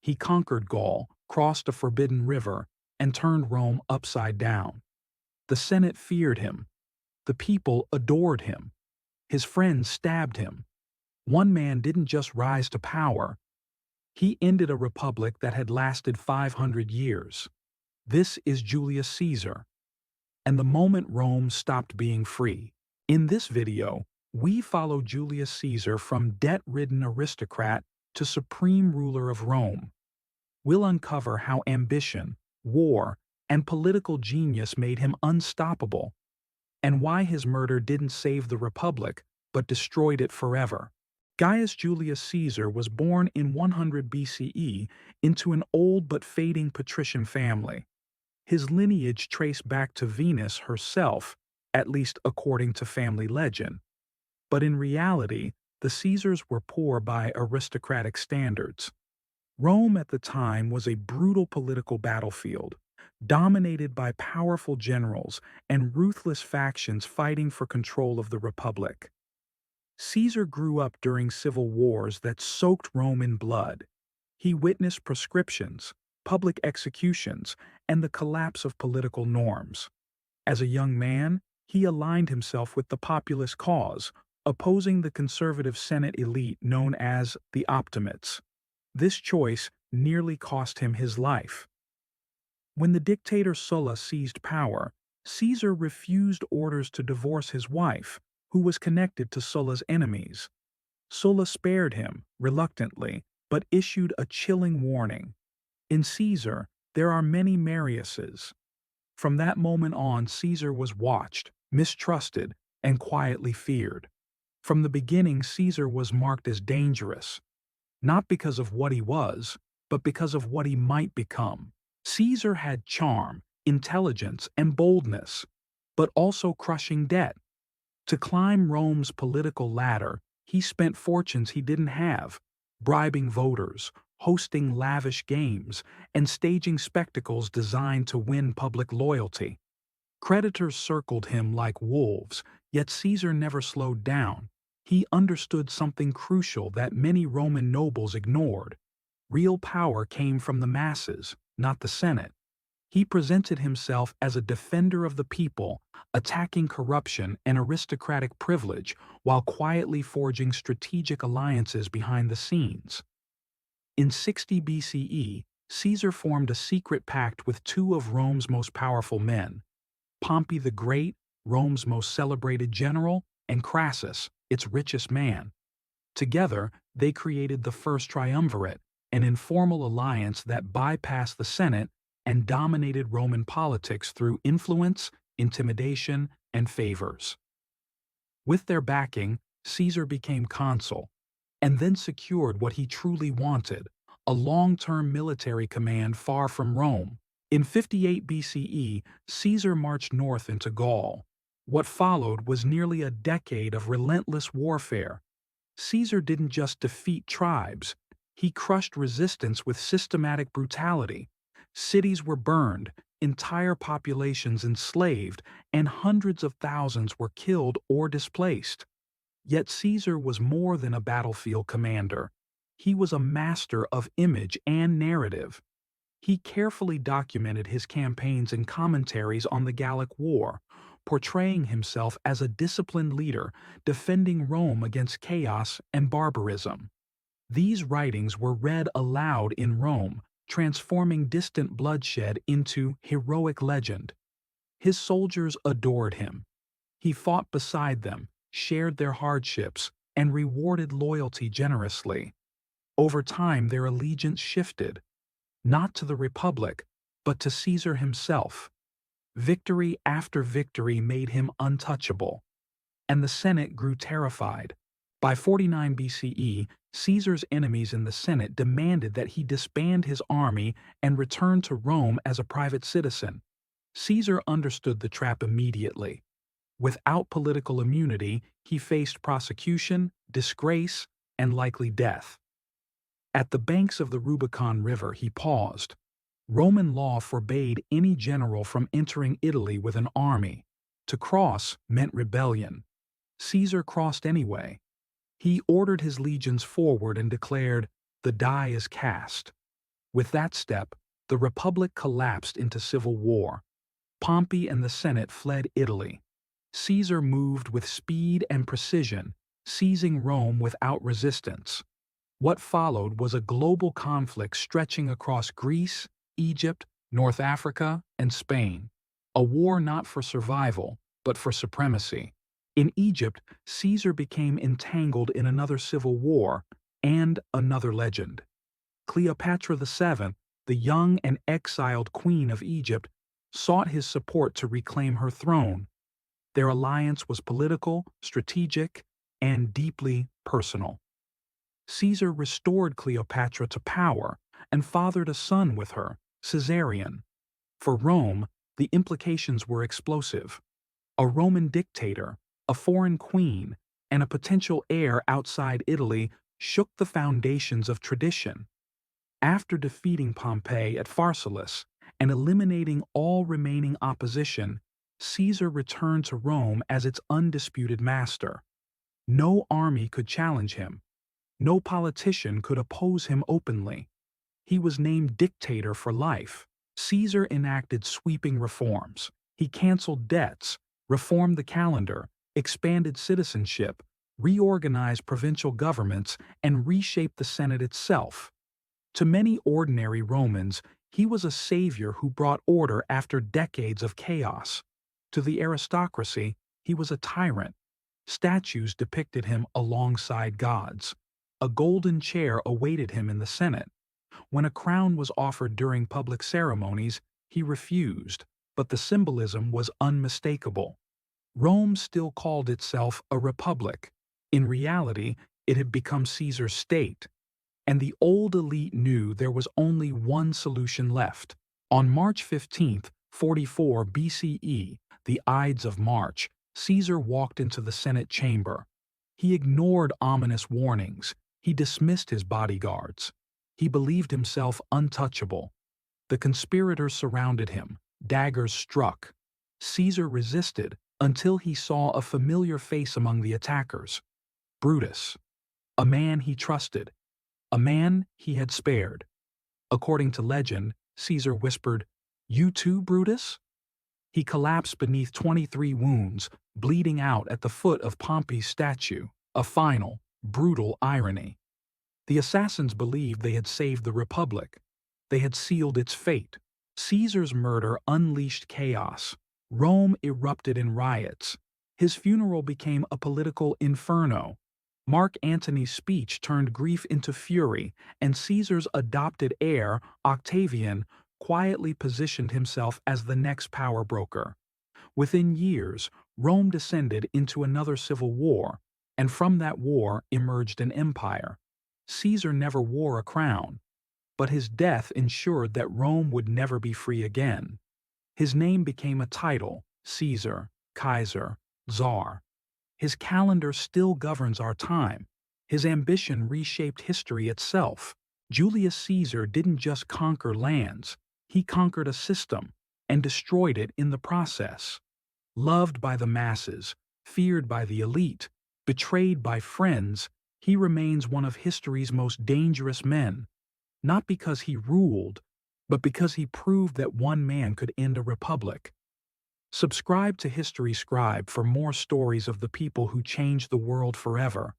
He conquered Gaul, crossed a forbidden river, and turned Rome upside down. The Senate feared him. The people adored him. His friends stabbed him. One man didn't just rise to power. He ended a republic that had lasted 500 years. This is Julius Caesar, and the moment Rome stopped being free. In this video, we follow Julius Caesar from debt-ridden aristocrat to supreme ruler of Rome. We'll uncover how ambition, war, and political genius made him unstoppable, and why his murder didn't save the Republic, but destroyed it forever. Gaius Julius Caesar was born in 100 BCE into an old but fading patrician family. His lineage traced back to Venus herself, at least according to family legend. But in reality, the Caesars were poor by aristocratic standards. Rome at the time was a brutal political battlefield, dominated by powerful generals and ruthless factions fighting for control of the Republic. Caesar grew up during civil wars that soaked Rome in blood. He witnessed proscriptions, public executions, and the collapse of political norms. As a young man, he aligned himself with the populist cause, opposing the conservative Senate elite known as the Optimates. This choice nearly cost him his life. When the dictator Sulla seized power, Caesar refused orders to divorce his wife, who was connected to Sulla's enemies. Sulla spared him, reluctantly, but issued a chilling warning. In Caesar, there are many Mariuses. From that moment on, Caesar was watched, mistrusted, and quietly feared. From the beginning, Caesar was marked as dangerous, not because of what he was, but because of what he might become. Caesar had charm, intelligence, and boldness, but also crushing debt. To climb Rome's political ladder, he spent fortunes he didn't have, bribing voters, hosting lavish games, and staging spectacles designed to win public loyalty. Creditors circled him like wolves, yet Caesar never slowed down. He understood something crucial that many Roman nobles ignored. Real power came from the masses, not the Senate. He presented himself as a defender of the people, attacking corruption and aristocratic privilege while quietly forging strategic alliances behind the scenes. In 60 BCE, Caesar formed a secret pact with two of Rome's most powerful men, Pompey the Great, Rome's most celebrated general, and Crassus, its richest man. Together, they created the First Triumvirate, an informal alliance that bypassed the Senate and dominated Roman politics through influence, intimidation, and favors. With their backing, Caesar became consul, and then secured what he truly wanted, a long-term military command far from Rome. In 58 BCE, Caesar marched north into Gaul. What followed was nearly a decade of relentless warfare. Caesar didn't just defeat tribes, he crushed resistance with systematic brutality. Cities were burned, entire populations enslaved, and hundreds of thousands were killed or displaced. Yet Caesar was more than a battlefield commander. He was a master of image and narrative. He carefully documented his campaigns and commentaries on the Gallic War, portraying himself as a disciplined leader defending Rome against chaos and barbarism. These writings were read aloud in Rome, transforming distant bloodshed into heroic legend. His soldiers adored him. He fought beside them, shared their hardships, and rewarded loyalty generously. Over time, their allegiance shifted, not to the Republic, but to Caesar himself. Victory after victory made him untouchable, and the Senate grew terrified. By 49 BCE, Caesar's enemies in the Senate demanded that he disband his army and return to Rome as a private citizen. Caesar understood the trap immediately. Without political immunity, he faced prosecution, disgrace, and likely death. At the banks of the Rubicon River, he paused. Roman law forbade any general from entering Italy with an army. To cross meant rebellion. Caesar crossed anyway. He ordered his legions forward and declared, "The die is cast." With that step, the Republic collapsed into civil war. Pompey and the Senate fled Italy. Caesar moved with speed and precision, seizing Rome without resistance. What followed was a global conflict stretching across Greece, Egypt, North Africa, and Spain. A war not for survival, but for supremacy. In Egypt, Caesar became entangled in another civil war and another legend. Cleopatra VII, the young and exiled queen of Egypt, sought his support to reclaim her throne. Their alliance was political, strategic, and deeply personal. Caesar restored Cleopatra to power and fathered a son with her, Caesarion. For Rome, the implications were explosive. A Roman dictator, a foreign queen, and a potential heir outside Italy shook the foundations of tradition. After defeating Pompey at Pharsalus and eliminating all remaining opposition, Caesar returned to Rome as its undisputed master. No army could challenge him. No politician could oppose him openly. He was named dictator for life. Caesar enacted sweeping reforms. He canceled debts, reformed the calendar, expanded citizenship, reorganized provincial governments, and reshaped the Senate itself. To many ordinary Romans, he was a savior who brought order after decades of chaos. To the aristocracy, he was a tyrant. Statues depicted him alongside gods. A golden chair awaited him in the Senate. When a crown was offered during public ceremonies, he refused, but the symbolism was unmistakable. Rome still called itself a republic. In reality, it had become Caesar's state. And the old elite knew there was only one solution left. On March 15, 44 BCE, the Ides of March, Caesar walked into the Senate chamber. He ignored ominous warnings. He dismissed his bodyguards. He believed himself untouchable. The conspirators surrounded him. Daggers struck. Caesar resisted until he saw a familiar face among the attackers. Brutus. A man he trusted. A man he had spared. According to legend, Caesar whispered, "You too, Brutus?" He collapsed beneath 23 wounds, bleeding out at the foot of Pompey's statue, a final, brutal irony. The assassins believed they had saved the Republic. They had sealed its fate. Caesar's murder unleashed chaos. Rome erupted in riots. His funeral became a political inferno. Mark Antony's speech turned grief into fury, and Caesar's adopted heir, Octavian, quietly positioned himself as the next power broker. Within years, Rome descended into another civil war, and from that war emerged an empire. Caesar never wore a crown, but his death ensured that Rome would never be free again. His name became a title: Caesar, Kaiser, Czar. His calendar still governs our time. His ambition reshaped history itself. Julius Caesar didn't just conquer lands, he conquered a system and destroyed it in the process. Loved by the masses, feared by the elite, betrayed by friends, he remains one of history's most dangerous men, not because he ruled, but because he proved that one man could end a republic. Subscribe to History Scribe for more stories of the people who changed the world forever.